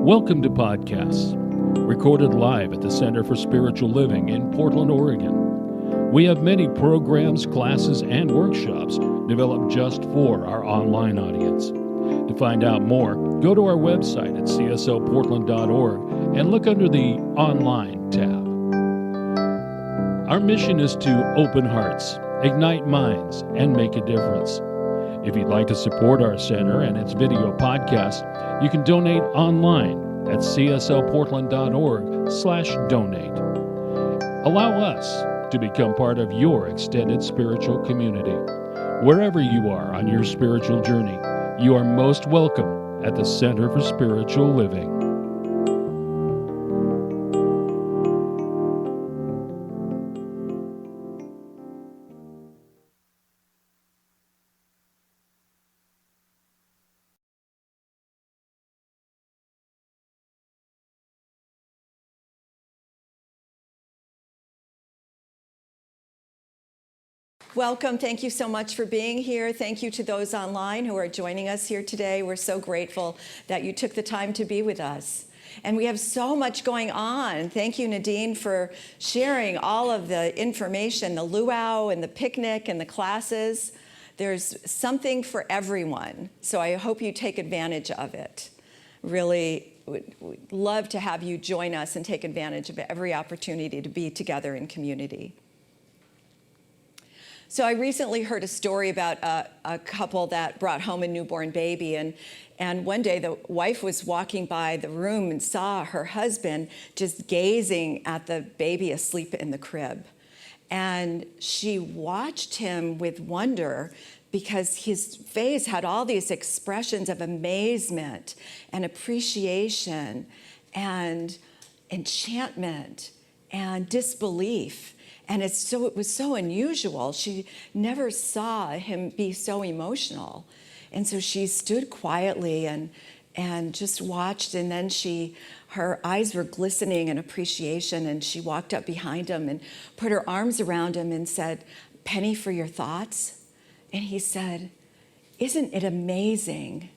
Welcome to Podcasts, recorded live at the Center for Spiritual Living in Portland, Oregon. We have many programs, classes, and workshops developed just for our online audience. To find out more, go to our website at cslportland.org and look under the Online tab. Our mission is to open hearts, ignite minds, and make a difference. If you'd like to support our center and its video podcast, you can donate online at cslportland.org/donate. Allow us to become part of your extended spiritual community. Wherever you are on your spiritual journey, you are most welcome at the Center for Spiritual Living. Welcome. Thank you so much for being here. Thank you to those online who are joining us here today. We're so grateful that you took the time to be with us. And we have so much going on. Thank you, Nadine, for sharing all of the information, the luau and the picnic and the classes. There's something for everyone. So I hope you take advantage of it. Really would love to have you join us and take advantage of every opportunity to be together in community. So I recently heard a story about a couple that brought home a newborn baby, and one day the wife was walking by the room and saw her husband just gazing at the baby asleep in the crib. And she watched him with wonder because his face had all these expressions of amazement and appreciation and enchantment and disbelief. And it was so unusual. She never saw him be so emotional. And so she stood quietly and just watched. And then her eyes were glistening in appreciation. And she walked up behind him and put her arms around him and said, "Penny for your thoughts." And he said, "Isn't it amazing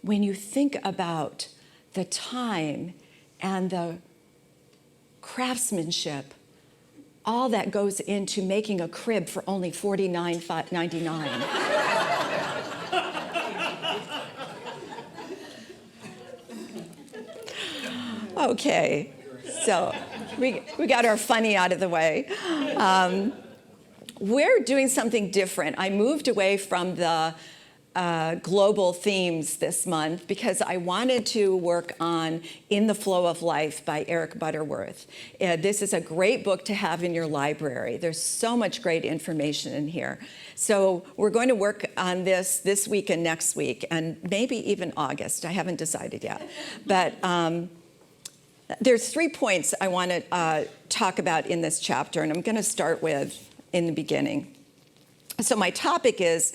when you think about the time and the craftsmanship, all that goes into making a crib for only $49.99. Okay, so we got our funny out of the way. We're doing something different. I moved away from the global themes this month because I wanted to work on In the Flow of Life by Eric Butterworth. This is a great book to have in your library. There's so much great information in here. So we're going to work on this week and next week, and maybe even August. I haven't decided yet. But there's 3 points I want to talk about in this chapter, and I'm going to start with in the beginning. So my topic is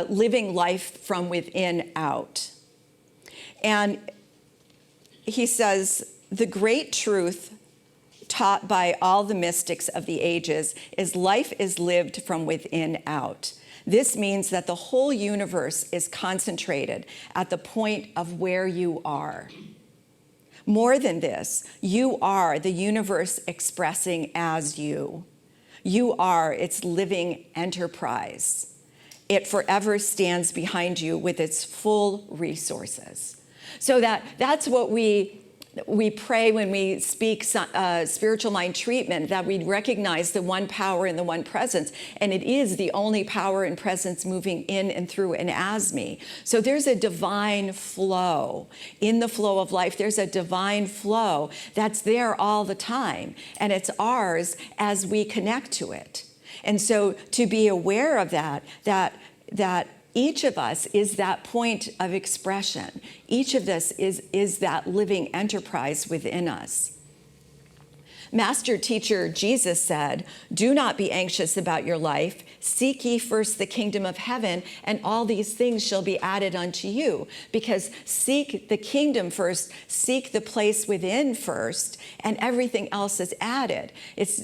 living life from within out. And he says, the great truth taught by all the mystics of the ages is life is lived from within out. This means that the whole universe is concentrated at the point of where you are. More than this, you are the universe expressing as you. You are its living enterprise. It forever stands behind you with its full resources. So that's what we pray when we speak spiritual mind treatment, that we recognize the one power and the one presence. And it is the only power and presence moving in and through and as me. So there's a divine flow. In the flow of life, there's a divine flow that's there all the time. And it's ours as we connect to it. And so to be aware of that each of us is that point of expression. Each of us is that living enterprise within us. Master teacher Jesus said, "Do not be anxious about your life. Seek ye first the kingdom of heaven, and all these things shall be added unto you." Because seek the kingdom first, seek the place within first, and everything else is added. It's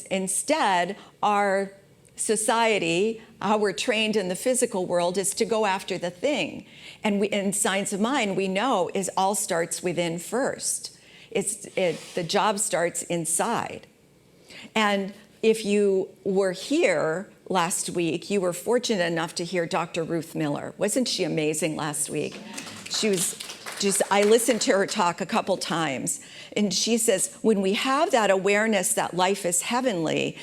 instead our society, how we're trained in the physical world, is to go after the thing. And in Science of Mind, we know is all starts within first. The job starts inside. And if you were here last week, you were fortunate enough to hear Dr. Ruth Miller. Wasn't she amazing last week? She was I listened to her talk a couple times, and she says, when we have that awareness that life is heavenly,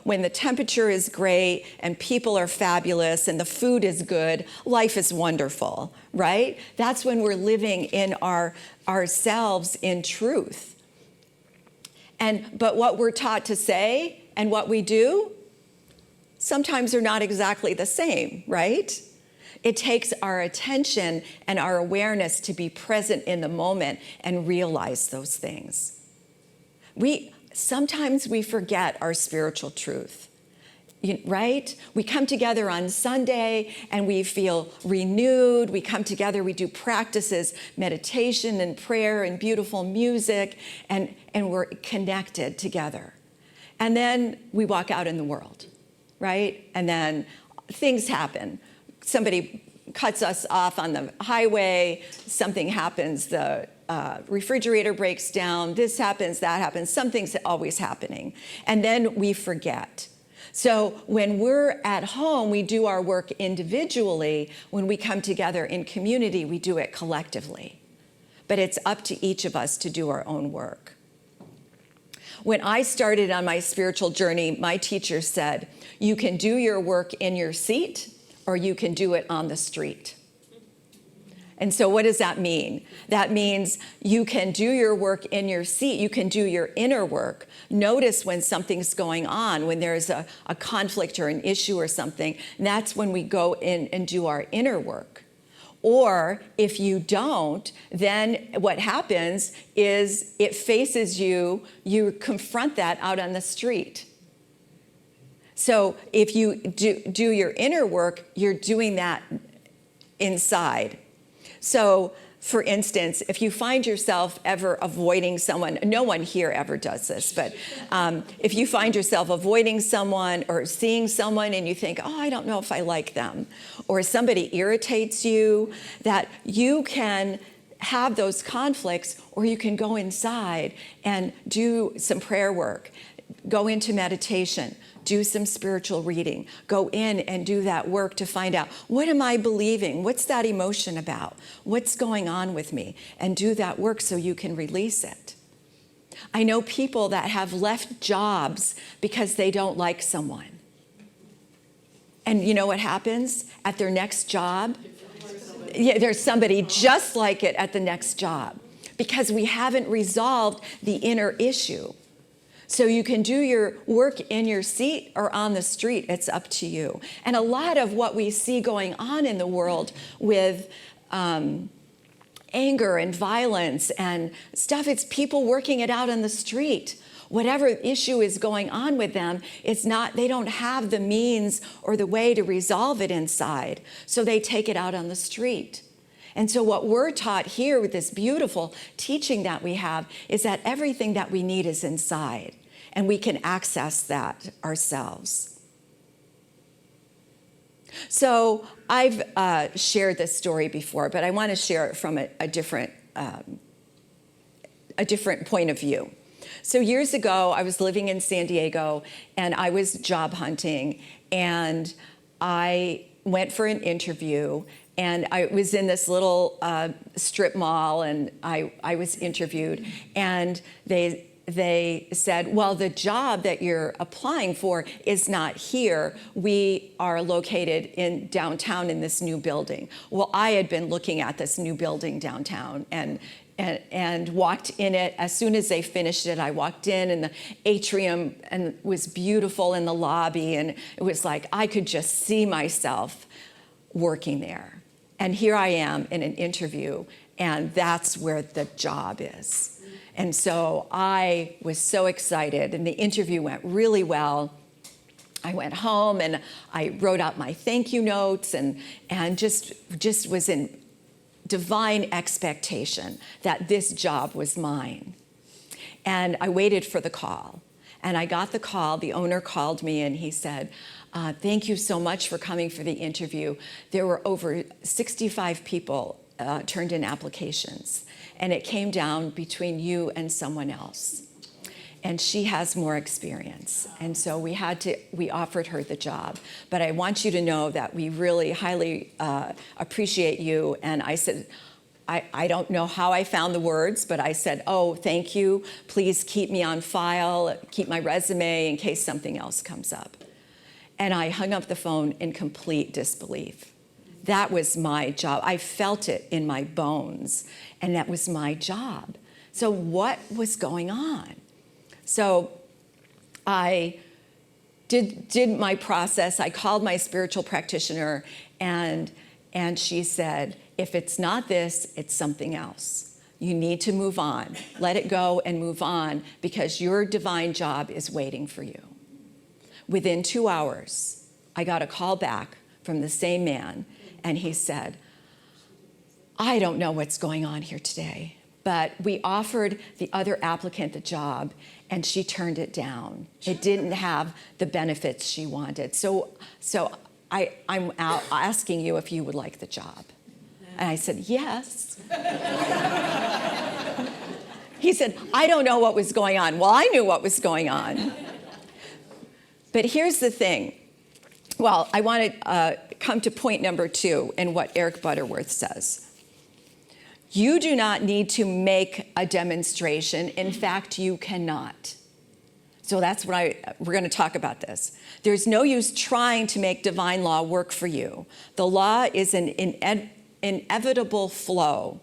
when the temperature is great and people are fabulous and the food is good, life is wonderful, right? That's when we're living in ourselves in truth. But what we're taught to say and what we do, sometimes are not exactly the same, right? It takes our attention and our awareness to be present in the moment and realize those things. Sometimes we forget our spiritual truth, right? We come together on Sunday and we feel renewed. We come together, we do practices, meditation and prayer and beautiful music, and we're connected together. And then we walk out in the world, right? And then things happen. Somebody cuts us off on the highway, something happens, the refrigerator breaks down, this happens, that happens, something's always happening. And then we forget. So when we're at home, we do our work individually. When we come together in community, we do it collectively. But it's up to each of us to do our own work. When I started on my spiritual journey, my teacher said, you can do your work in your seat, or you can do it on the street. And so what does that mean? That means you can do your work in your seat. You can do your inner work. Notice when something's going on, when there's a conflict or an issue or something, and that's when we go in and do our inner work. Or if you don't, then what happens is it faces you, you confront that out on the street. So if you do your inner work, you're doing that inside. So for instance, if you find yourself ever avoiding someone, no one here ever does this, but if you find yourself avoiding someone or seeing someone and you think, oh, I don't know if I like them, or somebody irritates you, that you can have those conflicts, or you can go inside and do some prayer work, go into meditation, do some spiritual reading, go in and do that work to find out, what am I believing? What's that emotion about? What's going on with me? And do that work so you can release it. I know people that have left jobs because they don't like someone. And you know what happens at their next job? Yeah, there's somebody just like it at the next job, because we haven't resolved the inner issue. So you can do your work in your seat or on the street. It's up to you. And a lot of what we see going on in the world with anger and violence and stuff, it's people working it out on the street. Whatever issue is going on with them, they don't have the means or the way to resolve it inside. So they take it out on the street. And so what we're taught here with this beautiful teaching that we have is that everything that we need is inside, and we can access that ourselves. So I've shared this story before, but I want to share it from a different point of view. So years ago, I was living in San Diego, and I was job hunting, and I went for an interview. And I was in this little strip mall, and I was interviewed, and they said, well, the job that you're applying for is not here. We are located in downtown in this new building. Well, I had been looking at this new building downtown and walked in it. As soon as they finished it, I walked in the atrium, and it was beautiful in the lobby, and it was like I could just see myself working there. And here I am in an interview, and that's where the job is. And so I was so excited, and the interview went really well. I went home and I wrote out my thank you notes and just was in divine expectation that this job was mine. And I waited for the call. And I got the call. The owner called me and he said, thank you so much for coming for the interview. There were over 65 people turned in applications, and it came down between you and someone else. And she has more experience. And so we offered her the job. But I want you to know that we really highly appreciate you. And I said, I don't know how I found the words, but I said, oh, thank you. Please keep me on file, keep my resume in case something else comes up. And I hung up the phone in complete disbelief. That was my job. I felt it in my bones, and that was my job. So what was going on? So I did my process. I called my spiritual practitioner, and she said, if it's not this, it's something else. You need to move on. Let it go and move on, because your divine job is waiting for you. Within 2 hours, I got a call back from the same man, and he said, I don't know what's going on here today, but we offered the other applicant the job, and she turned it down. It didn't have the benefits she wanted. So I'm out asking you if you would like the job. And I said, yes. He said, I don't know what was going on. Well, I knew what was going on. But here's the thing. Well, I want to come to point number 2 in what Eric Butterworth says. You do not need to make a demonstration. In fact, you cannot. So that's what we're going to talk about this. There's no use trying to make divine law work for you. The law is an inevitable flow.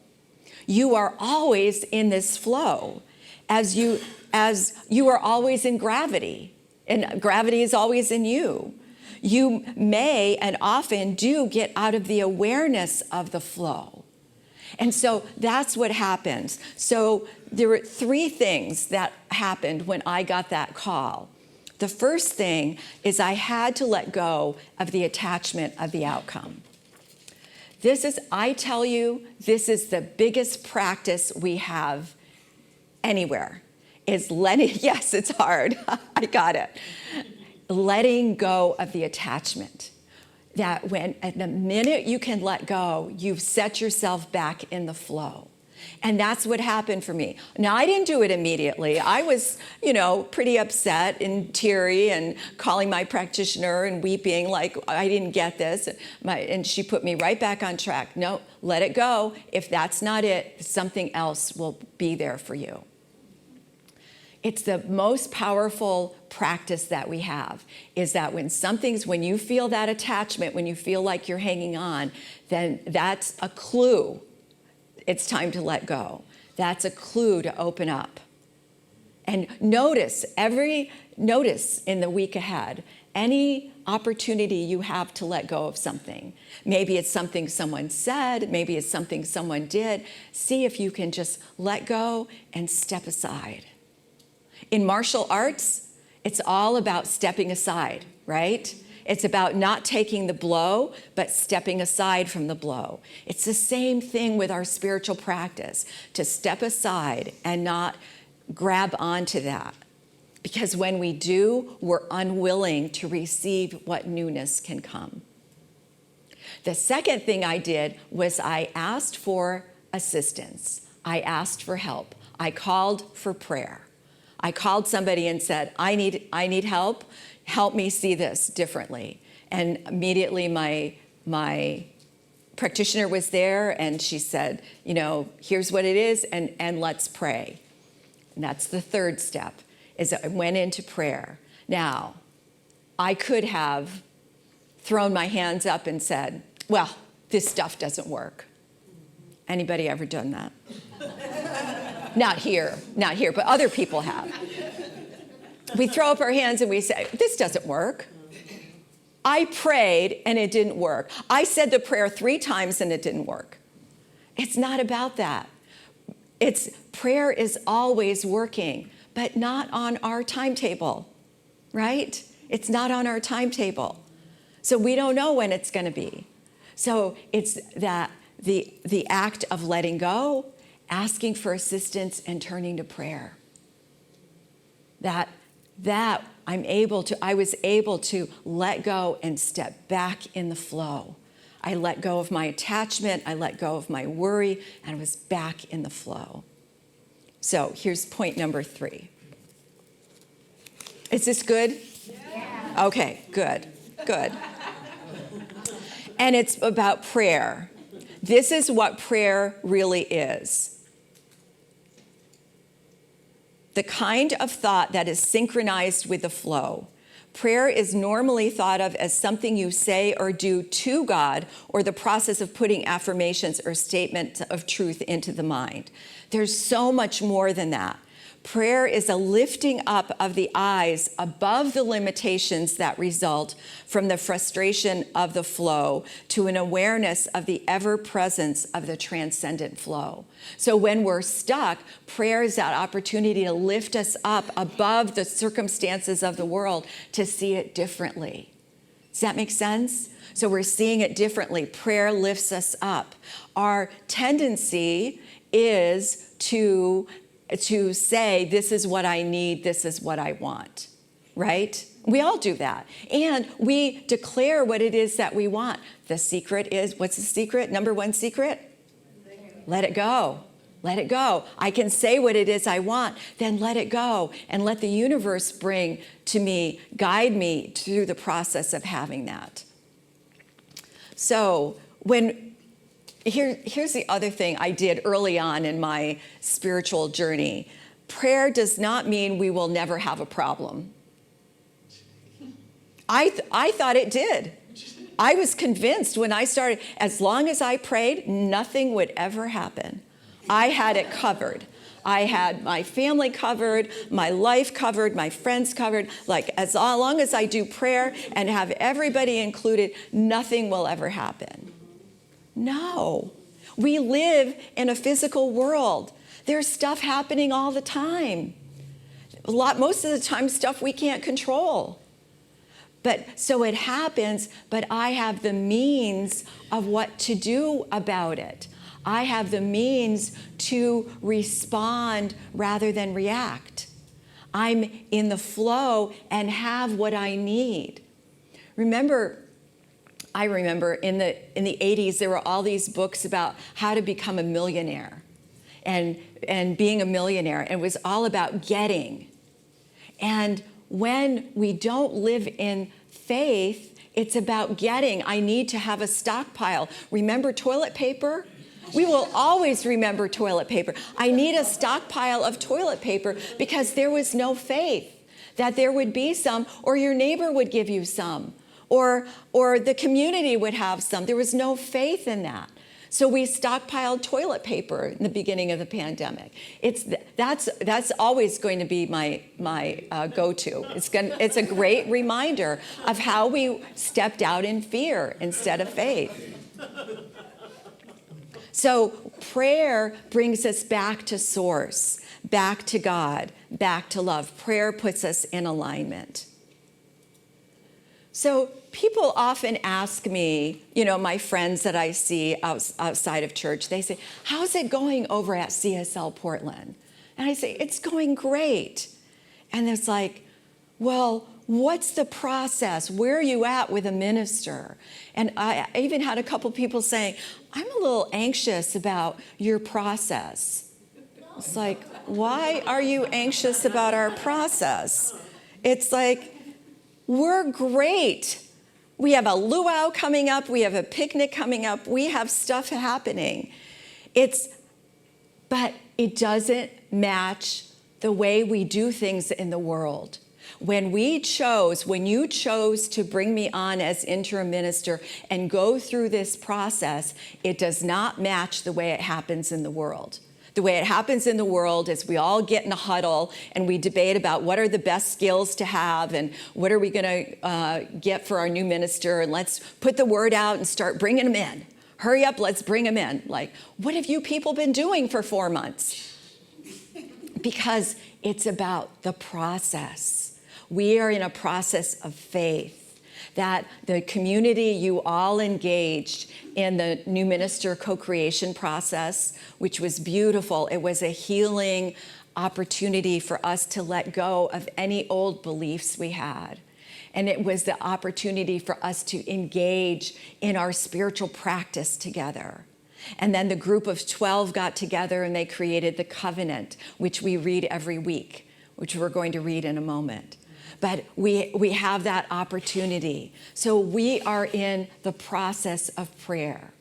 You are always in this flow, as you are always in gravity, and gravity is always in you. You may and often do get out of the awareness of the flow. And so that's what happens. So there were 3 things that happened when I got that call. The first thing is I had to let go of the attachment of the outcome. I tell you, this is the biggest practice we have anywhere, is letting, yes, it's hard, I got it. Letting go of the attachment. That at the minute you can let go, you've set yourself back in the flow. And that's what happened for me. Now, I didn't do it immediately. I was, pretty upset and teary and calling my practitioner and weeping like, I didn't get this. And she put me right back on track. No, let it go. If that's not it, something else will be there for you. It's the most powerful practice that we have, is that when you feel that attachment, when you feel like you're hanging on, then that's a clue. It's time to let go. That's a clue to open up. And notice in the week ahead, any opportunity you have to let go of something. Maybe it's something someone said, maybe it's something someone did. See if you can just let go and step aside. In martial arts, it's all about stepping aside, right? It's about not taking the blow, but stepping aside from the blow. It's the same thing with our spiritual practice, to step aside and not grab onto that. Because when we do, we're unwilling to receive what newness can come. The second thing I did was I asked for assistance. I asked for help. I called for prayer. I called somebody and said, I need help. Help me see this differently. And immediately my practitioner was there, and she said, here's what it is, and let's pray. And that's the third step, is I went into prayer. Now, I could have thrown my hands up and said, well, this stuff doesn't work. Anybody ever done that? Not here, but other people have. We throw up our hands and we say, this doesn't work. I prayed and it didn't work. I said the prayer 3 times and it didn't work. It's not about that. Prayer is always working, but not on our timetable, right? It's not on our timetable. So we don't know when it's going to be. So it's that the act of letting go, asking for assistance, and turning to prayer. That that I was able to let go and step back in the flow. I let go of my attachment, I let go of my worry, and I was back in the flow. So here's point number 3. Is this good? Yeah. Okay, good. And it's about prayer. This is what prayer really is. The kind of thought that is synchronized with the flow. Prayer is normally thought of as something you say or do to God, or the process of putting affirmations or statements of truth into the mind. There's so much more than that. Prayer is a lifting up of the eyes above the limitations that result from the frustration of the flow to an awareness of the ever-presence of the transcendent flow. So when we're stuck, prayer is that opportunity to lift us up above the circumstances of the world to see it differently. Does that make sense? So we're seeing it differently. Prayer lifts us up. Our tendency is to say, this is what I need, this is what I want, right? We all do that. And we declare what it is that we want. The secret is, what's the secret? Number 1 secret? Let it go. Let it go. I can say what it is I want, then let it go and let the universe bring to me, guide me through the process of having that. So here's the other thing I did early on in my spiritual journey. Prayer does not mean we will never have a problem. I thought it did. I was convinced when I started, as long as I prayed, nothing would ever happen. I had it covered. I had my family covered, my life covered, my friends covered. Like, as long as I do prayer and have everybody included, nothing will ever happen. No, we live in a physical world. There's stuff happening all the time. Most of the time, stuff we can't control. So it happens, but I have the means of what to do about it. I have the means to respond rather than react. I'm in the flow and have what I need. I remember in the 80s, there were all these books about how to become a millionaire and being a millionaire. And it was all about getting. And when we don't live in faith, it's about getting. I need to have a stockpile. Remember toilet paper? We will always remember toilet paper. I need a stockpile of toilet paper because there was no faith that there would be some, or your neighbor would give you some. Or the community would have some. There was no faith in that. So we stockpiled toilet paper in the beginning of the pandemic. That's always going to be my go-to. It's a great reminder of how we stepped out in fear instead of faith. So prayer brings us back to source, back to God, back to love. Prayer puts us in alignment. So people often ask me, my friends that I see outside of church, they say, how's it going over at CSL Portland? And I say, it's going great. And it's like, well, what's the process? Where are you at with a minister? And I even had a couple people saying, I'm a little anxious about your process. It's like, why are you anxious about our process? It's like, we're great. We have a luau coming up. We have a picnic coming up. We have stuff happening. But it doesn't match the way we do things in the world. When you chose to bring me on as interim minister and go through this process, it does not match the way it happens in the world. The way it happens in the world is we all get in a huddle and we debate about what are the best skills to have and what are we going to get for our new minister, and let's put the word out and start bringing them in. Hurry up, let's bring them in. Like, what have you people been doing for 4 months? Because it's about the process. We are in a process of faith. That the community, you all engaged in the new minister co-creation process, which was beautiful. It was a healing opportunity for us to let go of any old beliefs we had. And it was the opportunity for us to engage in our spiritual practice together. And then the group of 12 got together and they created the covenant, which we read every week, which we're going to read in a moment. But we have that opportunity. So we are in the process of prayer.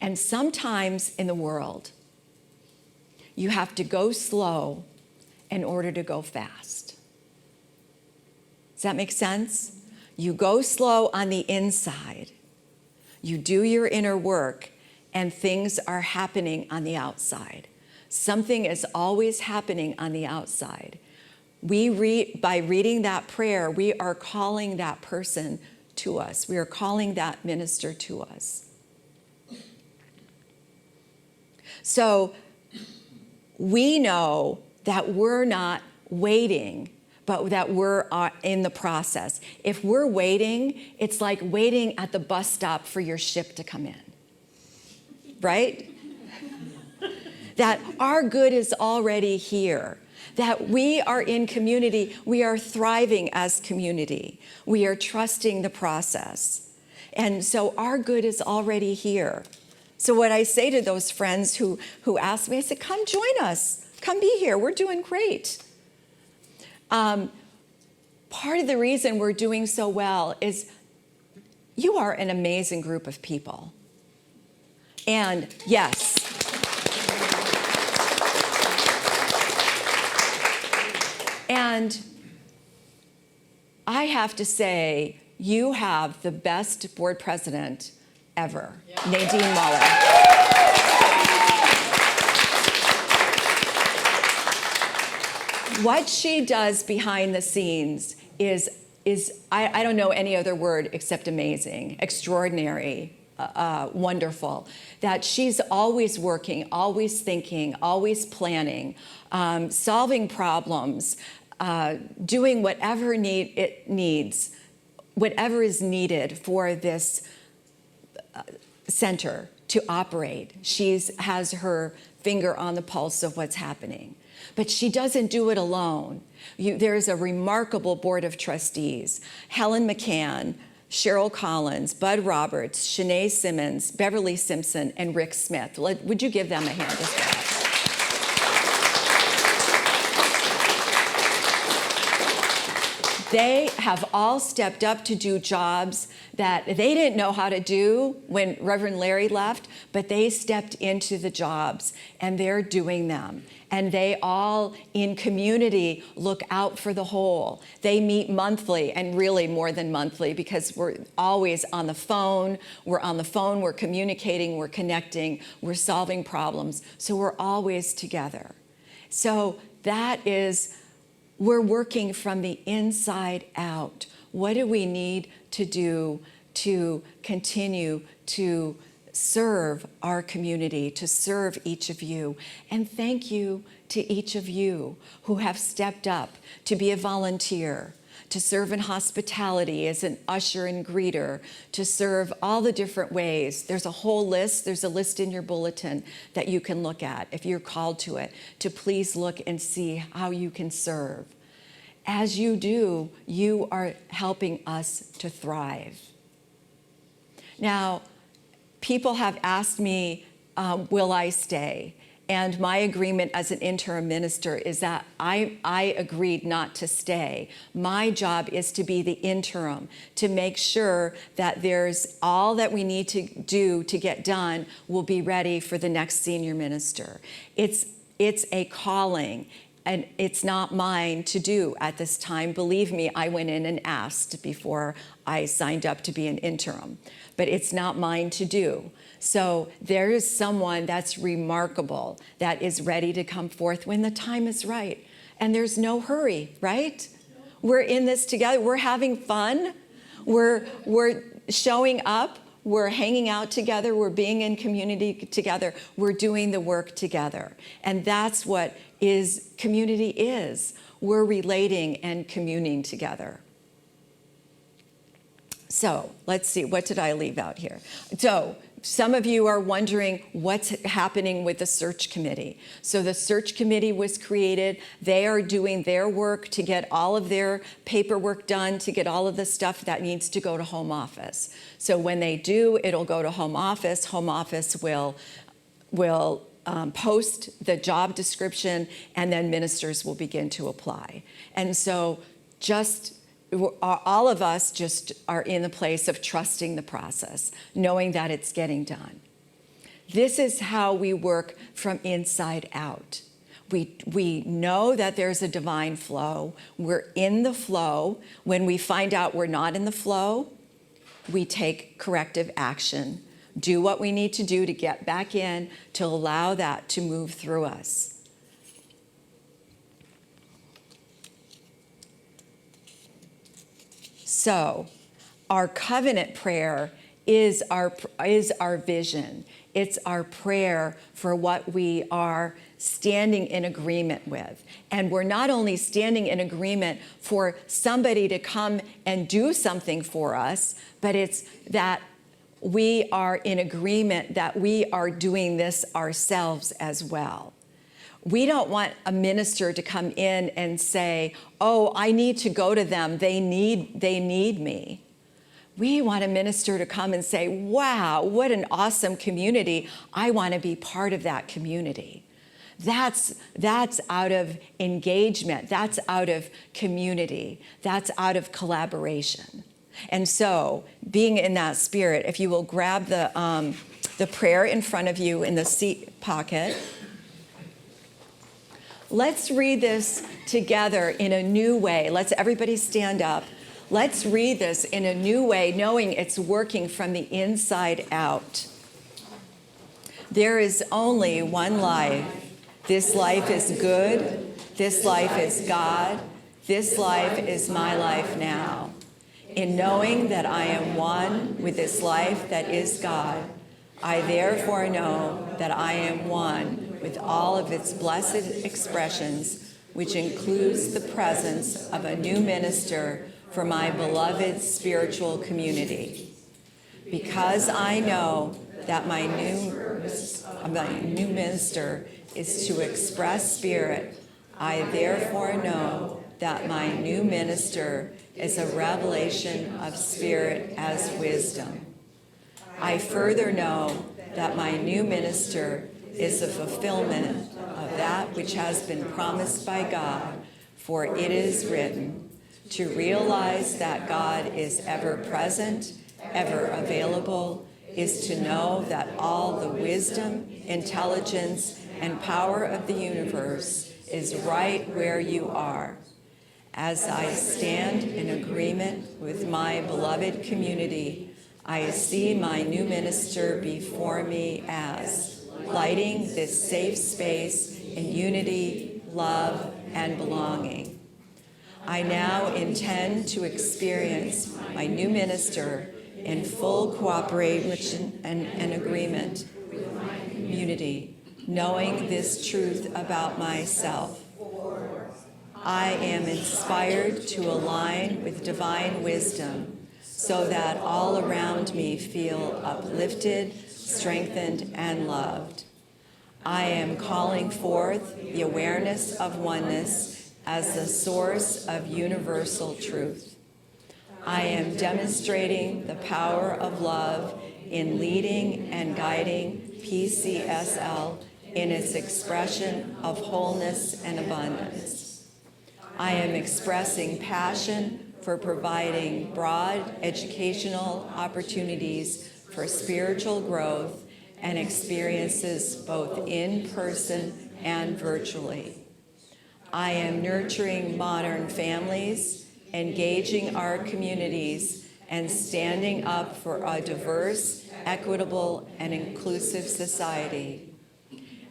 And sometimes in the world, you have to go slow in order to go fast. Does that make sense? You go slow on the inside. You do your inner work, and things are happening on the outside. Something is always happening on the outside. By reading that prayer, we are calling that person to us. We are calling that minister to us. So we know that we're not waiting, but that we're in the process. If we're waiting, it's like waiting at the bus stop for your ship to come in, right? That our good is already here. That we are in community, we are thriving as community. We are trusting the process. And so our good is already here. So what I say to those friends who ask me, I say, come join us. Come be here. We're doing great. Part of the reason we're doing so well is you are an amazing group of people. And yes, and I have to say, you have the best board president ever, Nadine Muller. What she does behind the scenes is I don't know any other word except amazing, extraordinary, wonderful. That she's always working, always thinking, always planning, solving problems, doing whatever it needs, whatever is needed for this center to operate. She has her finger on the pulse of what's happening. But she doesn't do it alone. There's a remarkable board of trustees. Helen McCann, Cheryl Collins, Bud Roberts, Shanae Simmons, Beverly Simpson, and Rick Smith. Would you give them a hand as well? They have all stepped up to do jobs that they didn't know how to do when Reverend Larry left, but they stepped into the jobs and they're doing them. And they all in community look out for the whole. They meet monthly, and really more than monthly, because we're always on the phone. We're communicating, we're connecting, we're solving problems. So we're always together. So we're working from the inside out. What do we need to do to continue to serve our community, to serve each of you? And thank you to each of you who have stepped up to be a volunteer, to serve in hospitality as an usher and greeter, to serve all the different ways. There's a whole list. There's a list in your bulletin that you can look at if you're called to it, to please look and see how you can serve. As you do, you are helping us to thrive. Now, people have asked me, will I stay? And my agreement as an interim minister is that I agreed not to stay. My job is to be the interim, to make sure that there's all that we need to do to get done will be ready for the next senior minister. It's a calling, and it's not mine to do at this time. Believe me, I went in and asked before I signed up to be an interim, but it's not mine to do. So there is someone that's remarkable that is ready to come forth when the time is right. And there's no hurry, right? We're in this together. We're having fun. We're showing up. We're hanging out together. We're being in community together. We're doing the work together. And that's what community is. We're relating and communing together. So let's see, what did I leave out here? So some of you are wondering what's happening with the search committee. So the search committee was created. They are doing their work to get all of their paperwork done, to get all of the stuff that needs to go to home office. So when they do, it'll go to home office. Home office will post the job description, and then ministers will begin to apply. And so all of us just are in the place of trusting the process, knowing that it's getting done. This is how we work from inside out. We know that there's a divine flow. We're in the flow. When we find out we're not in the flow, we take corrective action, do what we need to do to get back in, to allow that to move through us. So, our covenant prayer is our vision. It's our prayer for what we are standing in agreement with. And we're not only standing in agreement for somebody to come and do something for us, but it's that we are in agreement that we are doing this ourselves as well. We don't want a minister to come in and say, oh, I need to go to them. They need me. We want a minister to come and say, wow, what an awesome community. I want to be part of that community. That's out of engagement. That's out of community. That's out of collaboration. And so, being in that spirit, if you will grab the prayer in front of you in the seat pocket. Let's read this together in a new way. Let's everybody stand up. Let's read this in a new way, knowing it's working from the inside out. There is only one life. This life is good. This life is God. This life is my life now. In knowing that I am one with this life that is God, I therefore know that I am one with all of its blessed expressions, which includes the presence of a new minister for my beloved spiritual community. Because I know that my new minister is to express spirit, I therefore know that my new minister is a revelation of spirit as wisdom. I further know that my new minister is a fulfillment of that which has been promised by God, for it is written, to realize that God is ever present, ever available, is to know that all the wisdom, intelligence, and power of the universe is right where you are. As I stand in agreement with my beloved community, I see my new minister before me as lighting this safe space in unity, love, and belonging. I now intend to experience my new minister in full cooperation and agreement with my community, knowing this truth about myself. I am inspired to align with divine wisdom so that all around me feel uplifted, strengthened, and loved. I am calling forth the awareness of oneness as the source of universal truth. I am demonstrating the power of love in leading and guiding PCSL in its expression of wholeness and abundance. I am expressing passion for providing broad educational opportunities for spiritual growth and experiences both in person and virtually. I am nurturing modern families, engaging our communities, and standing up for a diverse, equitable, and inclusive society.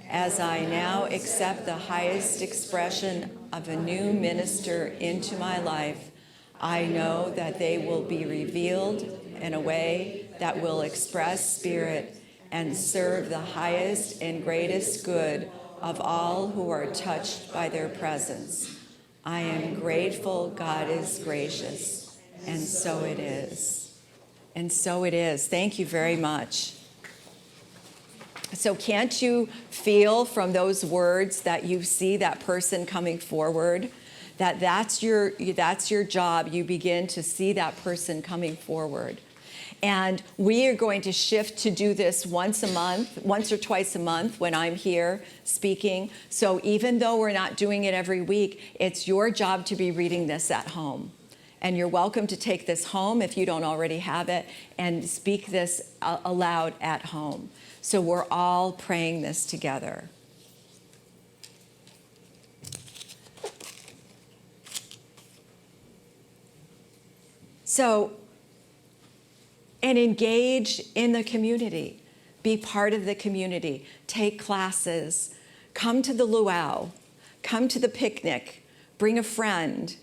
As I now accept the highest expression of a new minister into my life, I know that they will be revealed in a way that will express spirit and serve the highest and greatest good of all who are touched by their presence. I am grateful God is gracious, and so it is. And so it is. Thank you very much. So can't you feel from those words that you see that person coming forward? That's your job. You begin to see that person coming forward. And we are going to shift to do this once or twice a month when I'm here speaking. So even though we're not doing it every week, it's your job to be reading this at home. And you're welcome to take this home if you don't already have it and speak this aloud at home. So we're all praying this together. So, and engage in the community. Be part of the community. Take classes. Come to the luau. Come to the picnic. Bring a friend.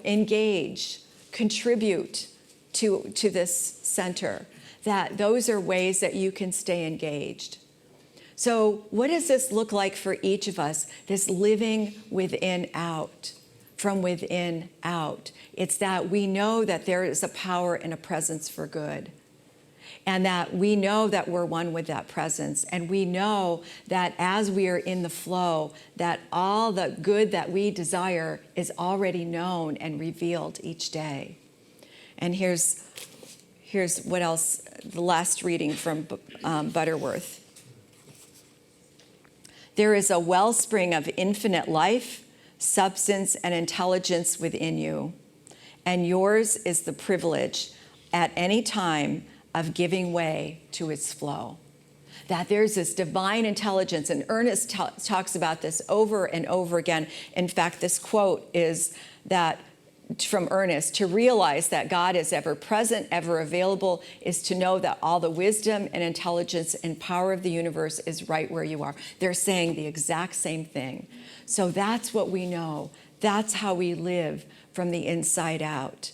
Engage. Contribute to this center. Those are ways that you can stay engaged. So what does this look like for each of us? This living within out. From within out. It's that we know that there is a power and a presence for good. And that we know that we're one with that presence. And we know that as we are in the flow, that all the good that we desire is already known and revealed each day. And here's what else, the last reading from Butterworth. There is a wellspring of infinite life, substance, and intelligence within you, and yours is the privilege at any time of giving way to its flow. That there's this divine intelligence, and Ernest talks about this over and over again. In fact, this quote is that from Ernest, to realize that God is ever present, ever available, is to know that all the wisdom and intelligence and power of the universe is right where you are. They're saying the exact same thing. So that's what we know. That's how we live from the inside out.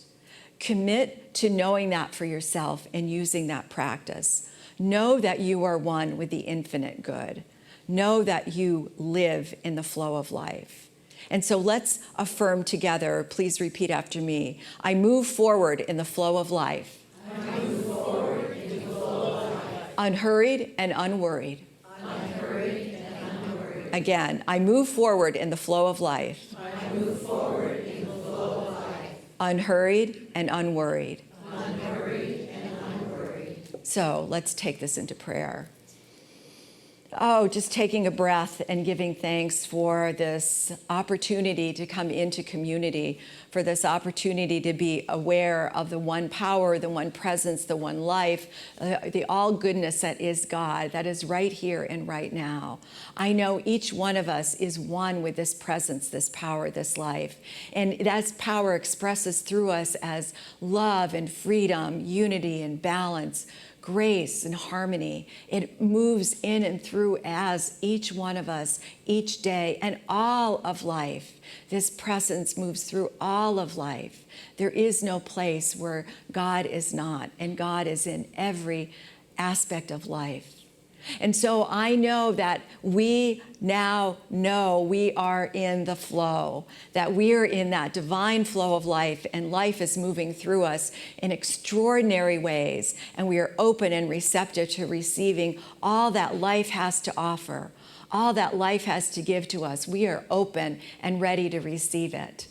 Commit to knowing that for yourself and using that practice. Know that you are one with the infinite good. Know that you live in the flow of life. And so let's affirm together. Please repeat after me. I move forward in the flow of life. I move forward in the flow of life. Unhurried and unworried. Unhurried and unworried. Again, I move forward in the flow of life. I move forward in the flow of life. Unhurried and unworried. Unhurried and unworried. So let's take this into prayer. Oh, just taking a breath and giving thanks for this opportunity to come into community, for this opportunity to be aware of the one power, the one presence, the one life, the all goodness that is God, that is right here and right now. I know each one of us is one with this presence, this power, this life. And that power expresses through us as love and freedom, unity and balance, grace and harmony. It moves in and through as each one of us, each day, and all of life. This presence moves through all of life. There is no place where God is not, and God is in every aspect of life. And so I know that we now know we are in the flow, that we are in that divine flow of life, and life is moving through us in extraordinary ways, and we are open and receptive to receiving all that life has to offer, all that life has to give to us. We are open and ready to receive it.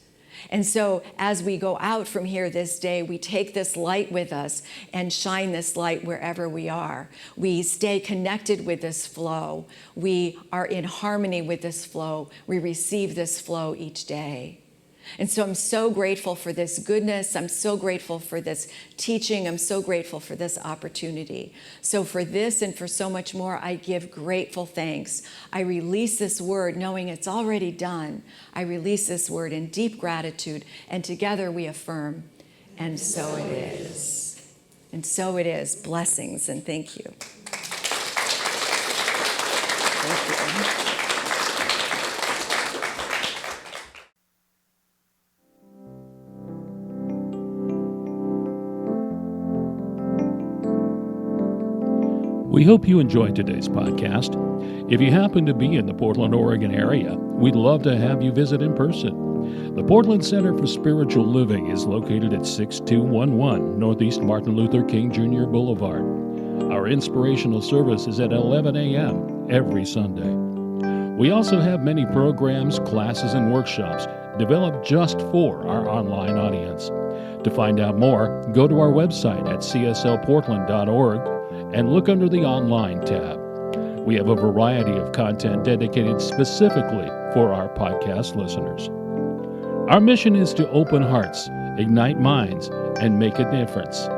And so as we go out from here this day, we take this light with us and shine this light wherever we are. We stay connected with this flow. We are in harmony with this flow. We receive this flow each day. And so I'm so grateful for this goodness. I'm so grateful for this teaching. I'm so grateful for this opportunity. So for this and for so much more, I give grateful thanks. I release this word knowing it's already done. I release this word in deep gratitude, and together we affirm, and so it is. And so it is. Blessings, and thank you. Thank you. We hope you enjoyed today's podcast. If you happen to be in the Portland, Oregon area, we'd love to have you visit in person. The Portland Center for Spiritual Living is located at 6211 Northeast Martin Luther King Jr. Boulevard. Our inspirational service is at 11 a.m. every Sunday. We also have many programs, classes, and workshops developed just for our online audience. To find out more, go to our website at cslportland.org and look under the Online tab. We have a variety of content dedicated specifically for our podcast listeners. Our mission is to open hearts, ignite minds, and make a difference.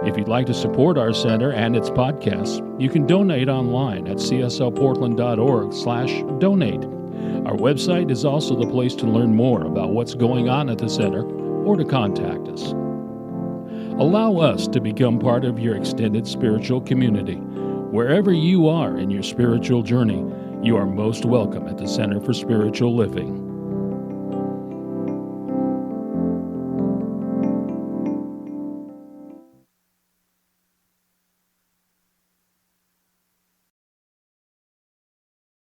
If you'd like to support our center and its podcasts, you can donate online at cslportland.org/donate. Our website is also the place to learn more about what's going on at the center or to contact us. Allow us to become part of your extended spiritual community. Wherever you are in your spiritual journey, you are most welcome at the Center for Spiritual Living.